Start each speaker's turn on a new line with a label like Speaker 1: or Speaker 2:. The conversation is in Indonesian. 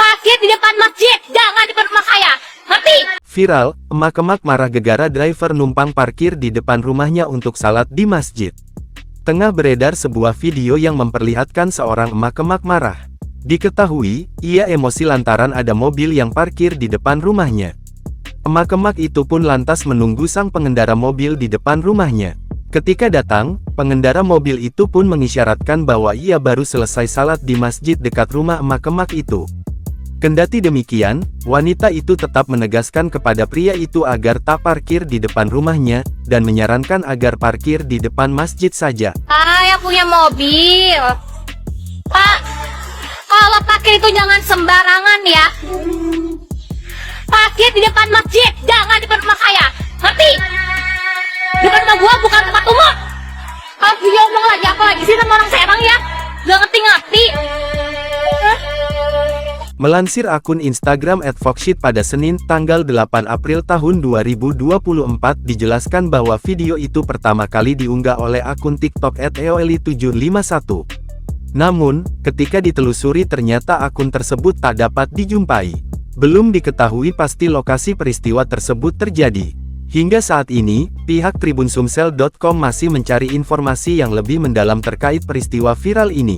Speaker 1: Parkir di depan masjid, jangan di depan rumah saya. Ngerti?
Speaker 2: Viral, emak-emak marah gegara driver numpang parkir di depan rumahnya untuk salat di masjid. Tengah beredar sebuah video yang memperlihatkan seorang emak-emak marah. Diketahui, ia emosi lantaran ada mobil yang parkir di depan rumahnya. Emak-emak itu pun lantas menunggu sang pengendara mobil di depan rumahnya. Ketika datang, pengendara mobil itu pun mengisyaratkan bahwa ia baru selesai salat di masjid dekat rumah emak-emak itu. Kendati demikian, wanita itu tetap menegaskan kepada pria itu agar tak parkir di depan rumahnya, dan menyarankan agar parkir di depan masjid saja.
Speaker 1: Yang punya mobil. Pak, kalau parkir itu jangan sembarangan ya. Parkir di depan masjid, jangan di depan rumah saya. Ngerti? Depan rumah gua bukan tempat umum. Kalau dia ngomong lagi apa lagi sih sama orang Serang ya? Gak ngerti-ngerti.
Speaker 2: Melansir akun Instagram @foxshit pada Senin, tanggal 8 April tahun 2024 dijelaskan bahwa video itu pertama kali diunggah oleh akun TikTok @eoli751. Namun, ketika ditelusuri ternyata akun tersebut tak dapat dijumpai. Belum diketahui pasti lokasi peristiwa tersebut terjadi. Hingga saat ini, pihak tribun Sumsel.com masih mencari informasi yang lebih mendalam terkait peristiwa viral ini.